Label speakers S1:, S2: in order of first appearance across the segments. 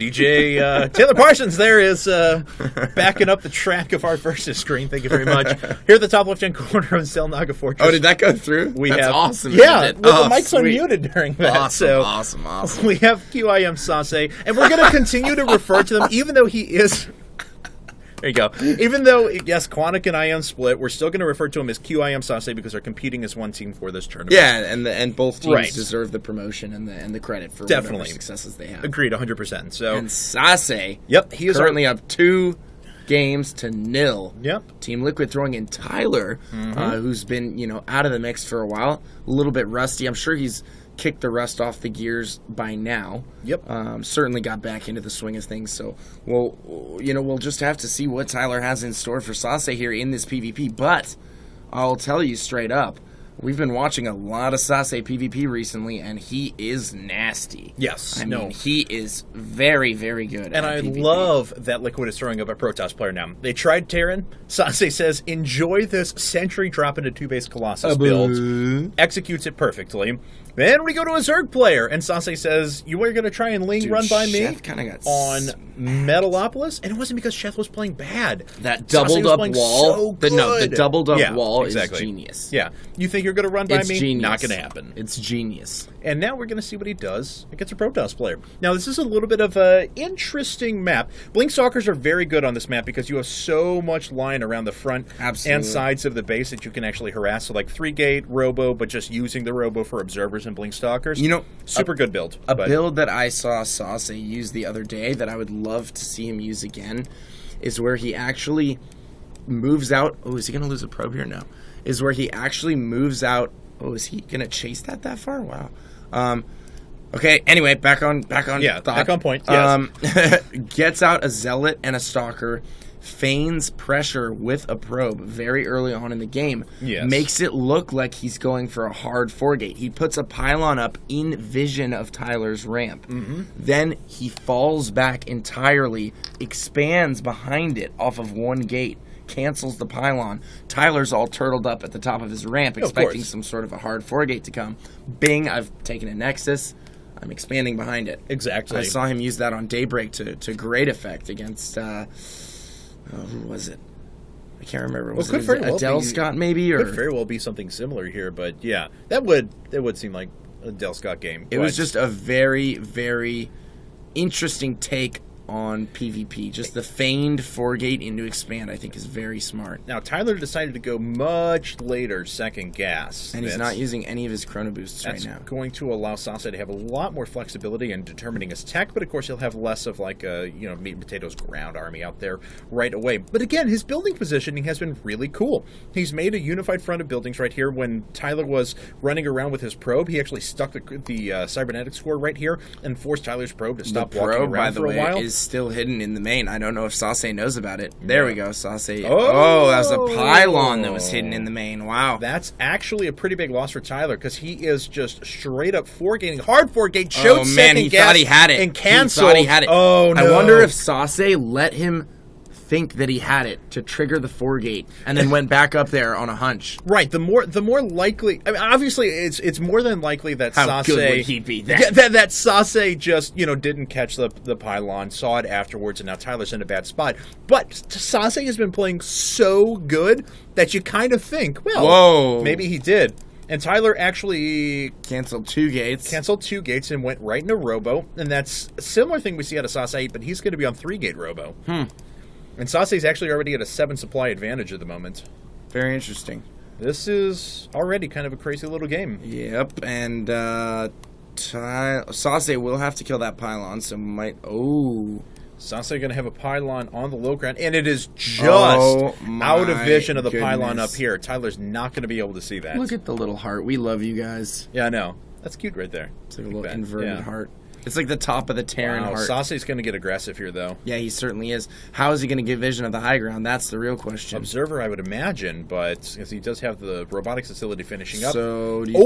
S1: DJ Taylor Parsons there is backing up the track of our versus screen. Thank you very much. Here at the top left-hand corner of Xel'Naga Fortress.
S2: Oh, did that go through?
S1: That's
S2: awesome.
S1: Yeah, the mic's unmuted during that.
S2: Awesome.
S1: We have QIM.SaSe, and we're going to continue to refer to them, even though he is... There you go. Even though, yes, Quantic and IM split, we're still going to refer to him as QIM.SaSe because they're competing as one team for this tournament.
S2: Yeah, and both teams deserve the promotion and the credit for whatever successes they have.
S1: Agreed, 100%. So,
S2: and SaSe,
S1: he is
S2: currently up 2-0.
S1: Yep.
S2: Team Liquid throwing in Tyler, who's been out of the mix for a while, a little bit rusty. I'm sure he's kicked the rust off the gears by now.
S1: Yep.
S2: Certainly got back into the swing of things. So we'll just have to see what Tyler has in store for SaSe here in this PvP. But I'll tell you straight up, we've been watching a lot of SaSe PvP recently, and he is nasty.
S1: Yes.
S2: I mean, he is very, very good.
S1: And I love that Liquid is throwing up a Protoss player now. They tried Terran. SaSe says, enjoy this Sentry drop into 2-base Colossus build. Executes it perfectly. Then we go to a Zerg player, and SaSe says, you are going to try and run by me on Metalopolis? And it wasn't because Chef was playing bad.
S2: That doubled-up wall,
S1: the
S2: doubled-up wall is
S1: exactly.
S2: genius.
S1: Yeah. You think you're going to run by me?
S2: Genius.
S1: Not going to happen.
S2: It's genius.
S1: And now we're going to see what he does against a Protoss player. Now, this is a little bit of an interesting map. Blinkstalkers are very good on this map because you have so much line around the front and sides of the base that you can actually harass. So, like 3-gate, Robo, but just using the Robo for observers and Blinkstalkers. Super good build.
S2: A build that I saw SaSe use the other day that I would love to see him use again is where he actually moves out. Oh, is he going to lose a probe here? No. Is where he actually moves out. Oh, is he going to chase that far? Wow. Okay, anyway, back on
S1: thought. Back on point,
S2: yes. Gets out a Zealot and a Stalker, feigns pressure with a probe very early on in the game, makes it look like he's going for a hard 4-gate. He puts a pylon up in vision of Tyler's ramp. Then he falls back entirely, expands behind it off of 1 gate, cancels the pylon. Tyler's all turtled up at the top of his ramp, expecting some sort of a hard 4-gate to come. Bing, I've taken a Nexus. I'm expanding behind it.
S1: Exactly.
S2: I saw him use that on Daybreak to great effect against, who was it? I can't remember. Was it Adele Scott maybe? Or
S1: could very well be something similar here, but yeah, that would seem like a Del Scott game.
S2: It was just a very, very interesting take on PvP. Just the feigned 4-gate into expand, I think, is very smart.
S1: Now, Tyler decided to go much later second gas.
S2: And he's not using any of his chrono boosts right now.
S1: That's going to allow SaSe to have a lot more flexibility in determining his tech, but of course he'll have less of like a, meat and potatoes ground army out there right away. But again, his building positioning has been really cool. He's made a unified front of buildings right here. When Tyler was running around with his probe, he actually stuck the cybernetic score right here and forced Tyler's probe to stop walking around for a while.
S2: Is still hidden in the main. I don't know if SaSe knows about it. There we go, SaSe. Oh, that was a pylon that was hidden in the main. Wow.
S1: That's actually a pretty big loss for Tyler because he is just straight up 4-gating. Hard 4-gate, showed second gas.
S2: Thought he had it.
S1: And canceled.
S2: He thought he had it.
S1: Oh, no.
S2: I wonder if SaSe let him think that he had it to trigger the 4-gate and then went back up there on a hunch.
S1: Right. The more likely, I mean, obviously it's more than likely that
S2: How
S1: SaSe
S2: good would he be then?
S1: that SaSe just didn't catch the pylon, saw it afterwards, and now Tyler's in a bad spot. But SaSe has been playing so good that you kind of think, well, maybe he did. And Tyler actually
S2: canceled 2 gates.
S1: And went right into Robo, and that's a similar thing we see out of SaSe, but he's going to be on 3-gate Robo. And SaSe's actually already at a 7 supply advantage at the moment.
S2: Very interesting.
S1: This is already kind of a crazy little game.
S2: Yep, and SaSe will have to kill that pylon, so might... Oh...
S1: SaSe going to have a pylon on the low ground, and it is just out of vision of the pylon up here. Tyler's not going to be able to see that.
S2: Look at the little heart. We love you guys.
S1: Yeah, I know. That's cute right there.
S2: It's like a little inverted heart. It's like the top of the Terran heart.
S1: SaSe's going to get aggressive here, though.
S2: Yeah, he certainly is. How is he going to get vision of the high ground? That's the real question.
S1: Observer, I would imagine, but as he does have the robotics facility finishing up.
S2: So, do you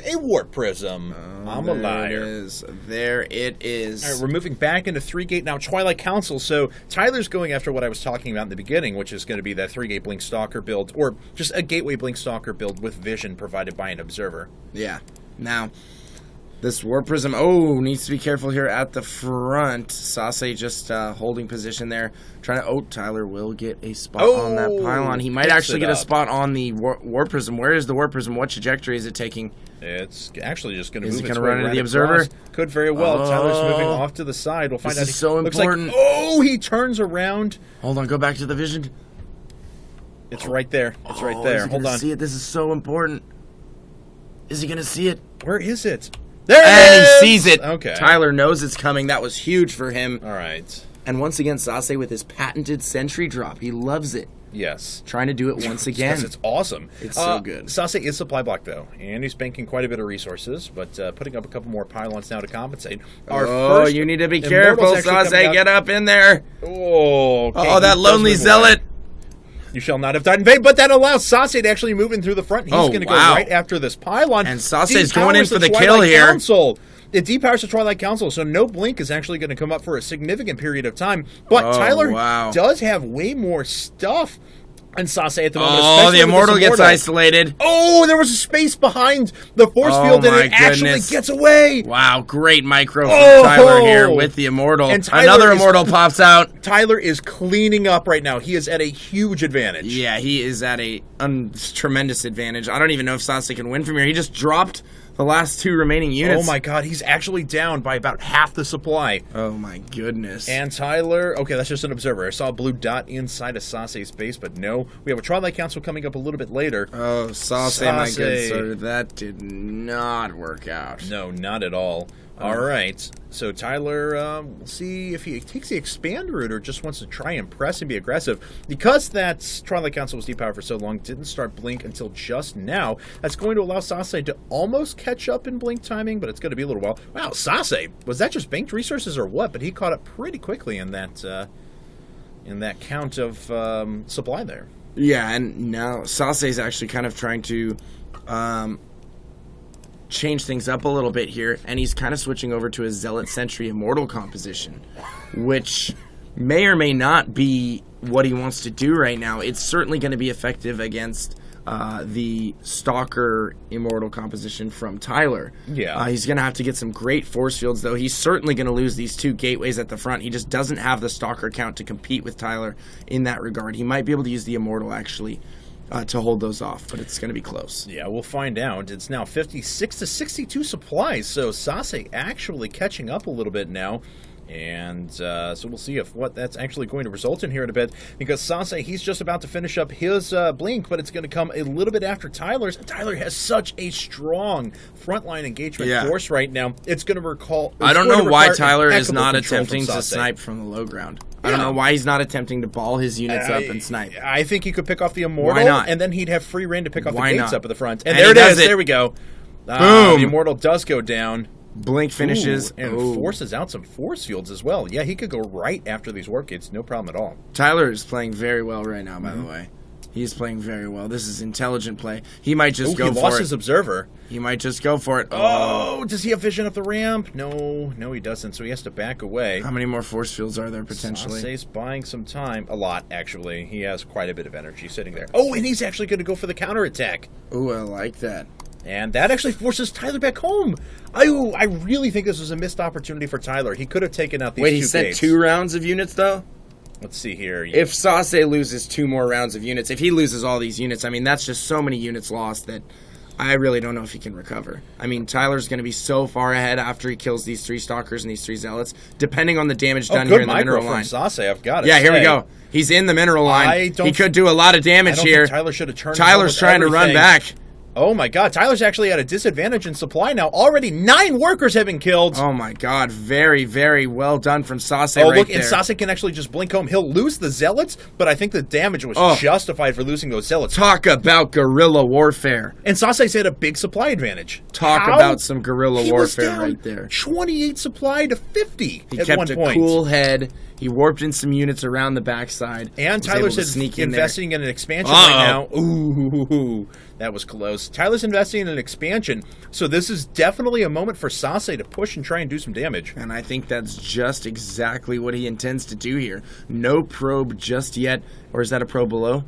S1: think... a warp prism. I'm a liar.
S2: There it is.
S1: All right, we're moving back into 3-gate now. Twilight Council. So Tyler's going after what I was talking about in the beginning, which is going to be that 3-gate Blink Stalker build, or just a gateway Blink Stalker build with vision provided by an observer.
S2: Yeah. Now, this Warp Prism, needs to be careful here at the front. SaSe just holding position there. Trying to, Tyler will get a spot on that pylon. He might actually get a spot on the Warp Prism. Where is the Warp Prism? What trajectory is it taking?
S1: It's actually just going to move.
S2: Is it going to run into the observer?
S1: Across. Could very well. Tyler's moving off to the side. We'll find out.
S2: This is so important.
S1: Like, he turns around.
S2: Hold on, go back to the vision.
S1: It's right there. It's right there. Hold on.
S2: See it. This is so important. Is he going to see it?
S1: Where is it? There it
S2: is! And he sees it.
S1: Okay.
S2: Tyler knows it's coming. That was huge for him.
S1: All right.
S2: And once again, SaSe with his patented sentry drop. He loves it.
S1: Yes.
S2: Trying to do it once again.
S1: It's awesome.
S2: It's so good.
S1: SaSe is supply block, though, and he's banking quite a bit of resources, but putting up a couple more pylons now to compensate.
S2: You need to be careful, SaSe. Get up in there. That lonely zealot.
S1: You shall not have died in vain, but that allows SaSe to actually move in through the front. He's going to go right after this pylon.
S2: And SaSe's going in for the kill here.
S1: It depowers the Twilight Council, so no blink is actually going to come up for a significant period of time. But Tyler does have way more stuff. And SaSe at the moment,
S2: the Immortal gets isolated.
S1: There was a space behind the force field, and it actually gets away.
S2: Wow, great micro from Tyler here with the Immortal. And another Immortal pops out.
S1: Tyler is cleaning up right now. He is at a huge advantage.
S2: Yeah, he is at a tremendous advantage. I don't even know if SaSe can win from here. He just dropped the last 2 remaining units.
S1: Oh my god, he's actually down by about half the supply.
S2: Oh my goodness.
S1: And Tyler, that's just an observer. I saw a blue dot inside of SaSe's base, but no. We have a Twilight Council coming up a little bit later.
S2: SaSe, my good sir, that did not work out.
S1: No, not at all. All right, so Tyler, we'll see if he takes the expand route or just wants to try and press and be aggressive. Because that Twilight Council was depowered for so long, didn't start blink until just now. That's going to allow SaSe to almost catch up in blink timing, but it's going to be a little while. Wow, SaSe, was that just banked resources or what? But he caught up pretty quickly in that count of supply there.
S2: Yeah, and now SaSe is actually kind of trying to change things up a little bit here, and he's kind of switching over to a Zealot Sentry Immortal composition, which may or may not be what he wants to do right now. It's certainly going to be effective against the Stalker Immortal composition from Tyler.
S1: Yeah.
S2: He's going to have to get some great force fields, though. He's certainly going to lose these 2 gateways at the front. He just doesn't have the Stalker count to compete with Tyler in that regard. He might be able to use the Immortal, actually, to hold those off, but it's going to be close.
S1: Yeah, we'll find out. It's now 56 to 62 supplies, so SaSe actually catching up a little bit now. And so we'll see if what that's actually going to result in here in a bit, because SaSe, he's just about to finish up his blink, but it's going to come a little bit after Tyler's. And Tyler has such a strong frontline engagement force right now. It's going to recall.
S2: I don't know why Tyler is not attempting to snipe from the low ground. I don't know why he's not attempting to ball his units up and snipe.
S1: I think he could pick off the Immortal,
S2: why not?
S1: And then he'd have free reign to pick off the gates up at the front. And
S2: there
S1: it is. There we go.
S2: Boom.
S1: The Immortal does go down.
S2: Blink finishes.
S1: And forces out some force fields as well. Yeah, he could go right after these warp gates. No problem at all.
S2: Tyler is playing very well right now, by the way. He's playing very well. This is intelligent play. He might just go for it.
S1: He lost his observer.
S2: He might just go for it.
S1: Does he have vision up the ramp? No, he doesn't. So he has to back away.
S2: How many more force fields are there potentially?
S1: SaSe's buying some time. A lot, actually. He has quite a bit of energy sitting there. And he's actually going to go for the counterattack.
S2: I like that.
S1: And that actually forces Tyler back home. I really think this was a missed opportunity for Tyler. He could have taken out these 2 gates.
S2: Wait, he sent 2 rounds of units, though?
S1: Let's see here.
S2: If SaSe loses 2 more rounds of units, if he loses all these units, I mean, that's just so many units lost that I really don't know if he can recover. I mean, Tyler's going to be so far ahead after he kills these 3 Stalkers and these 3 Zealots, depending on the damage done here in the mineral line.
S1: SaSe, I've got it.
S2: Yeah, here we go. He's in the mineral line. He could do a lot of damage here.
S1: Tyler should have turned.
S2: Tyler's trying to run back.
S1: Oh my god, Tyler's actually at a disadvantage in supply now. Already 9 workers have been killed.
S2: Oh my god, very, very well done from SaSe
S1: right
S2: look,
S1: there. And SaSe can actually just blink home. He'll lose the Zealots, but I think the damage was justified for losing those Zealots.
S2: Talk about guerrilla warfare.
S1: And SaSe's had a big supply advantage.
S2: Talk about some guerrilla warfare right there.
S1: 28 supply to 50
S2: he
S1: at
S2: kept
S1: one
S2: a
S1: point.
S2: Cool head. He warped in some units around the backside.
S1: And Tyler's investing in an expansion right now. Ooh, that was close. Tyler's investing in an expansion, so this is definitely a moment for SaSe to push and try and do some damage.
S2: And I think that's just exactly what he intends to do here. No probe just yet. Or is that a probe below?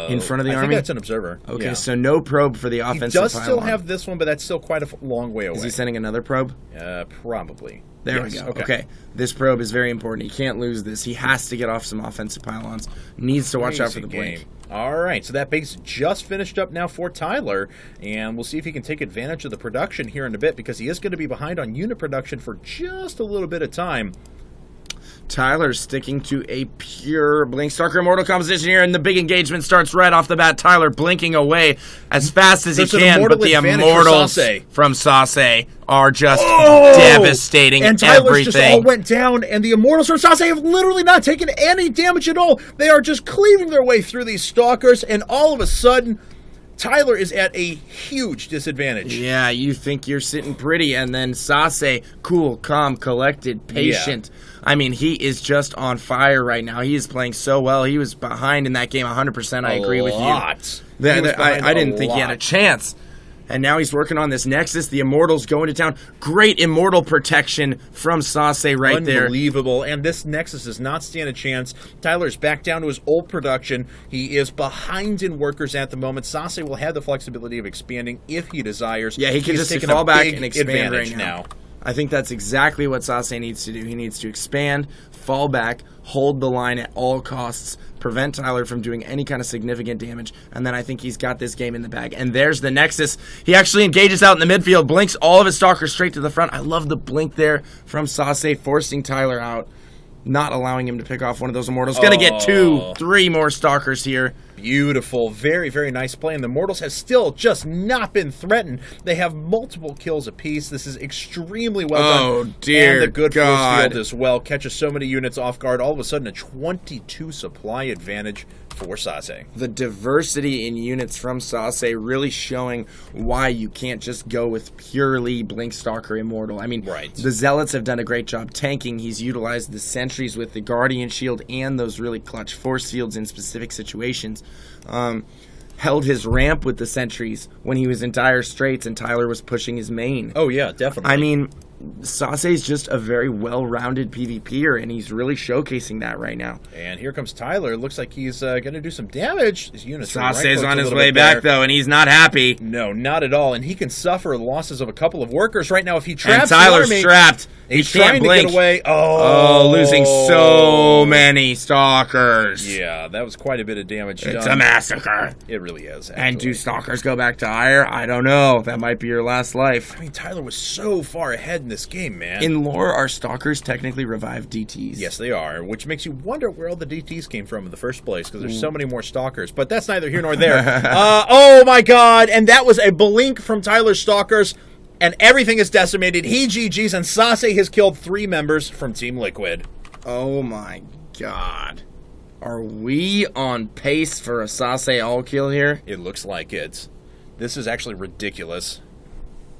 S2: In front of the army?
S1: I think that's an observer.
S2: Okay, so no probe for the offensive
S1: He does
S2: pylon.
S1: still have this one, but that's still quite a long way away.
S2: Is he sending another probe?
S1: Probably.
S2: There we go. Okay. This probe is very important. He can't lose this. He has to get off some offensive pylons. Needs to watch out for the blink.
S1: All right, so that base just finished up now for Tyler, and we'll see if he can take advantage of the production here in a bit, because he is going to be behind on unit production for just a little bit of time.
S2: Tyler's sticking to a pure Blink Stalker Immortal composition here, and the big engagement starts right off the bat. Tyler blinking away as fast as he can, but the Immortals from SaSe are just devastating
S1: and Tyler's
S2: everything.
S1: Just all went down, and the Immortals from SaSe have literally not taken any damage at all. They are just cleaving their way through these Stalkers, and all of a sudden, Tyler is at a huge disadvantage.
S2: Yeah, you think you're sitting pretty, and then SaSe, cool, calm, collected, patient. Yeah. I mean, he is just on fire right now. He is playing so well. He was behind in that game 100%. I agree with you. I didn't think he had a chance. And now he's working on this Nexus. The Immortals going to town. Great Immortal protection from SaSe right there.
S1: Unbelievable. And this Nexus does not stand a chance. Tyler's back down to his old production. He is behind in workers at the moment. SaSe will have the flexibility of expanding if he desires.
S2: Yeah, he can just fall back and expand right now. I think that's exactly what SaSe needs to do. He needs to expand, fall back, hold the line at all costs, prevent Tyler from doing any kind of significant damage, and then I think he's got this game in the bag. And there's the Nexus. He actually engages out in the midfield, blinks all of his Stalkers straight to the front. I love the blink there from SaSe, forcing Tyler out, not allowing him to pick off one of those Immortals. Going to get 2, 3 more Stalkers here.
S1: Beautiful. Very, very nice play. And the Immortals have still just not been threatened. They have multiple kills apiece. This is extremely well done.
S2: Oh, dear
S1: And the good
S2: God.
S1: force field as well. Catches so many units off guard. All of a sudden, a 22 supply advantage for SaSe.
S2: The diversity in units from SaSe really showing why you can't just go with purely Blink Stalker Immortal. I mean, the Zealots have done a great job tanking. He's utilized the sentries with the Guardian Shield and those really clutch force fields in specific situations. Held his ramp with the sentries when he was in dire straits and Tyler was pushing his main.
S1: Oh, yeah, definitely.
S2: I mean, SaSe is just a very well-rounded PvPer, and he's really showcasing that right now.
S1: And here comes Tyler. Looks like he's going to do some damage. His units
S2: SaSe's on his way back, though, and he's not happy.
S1: No, not at all. And he can suffer losses of a couple of workers right now if he traps
S2: the army. And Tyler's trapped.
S1: He's trying to get away.
S2: Losing so many Stalkers.
S1: Yeah, that was quite a bit of damage done.
S2: It's a massacre.
S1: It really is, actually.
S2: And do Stalkers go back to Ire? I don't know. That might be your last life.
S1: I mean, Tyler was so far ahead in this game, man.
S2: In lore, are Stalkers technically revived DTs?
S1: Yes, they are, which makes you wonder where all the DTs came from in the first place, because there's so many more Stalkers. But that's neither here nor there. Oh, my God. And that was a blink from Tyler's Stalkers. And everything is decimated. He GG's, and SaSe has killed 3 members from Team Liquid.
S2: Oh my God. Are we on pace for a SaSe all-kill here?
S1: It looks like it. This is actually ridiculous.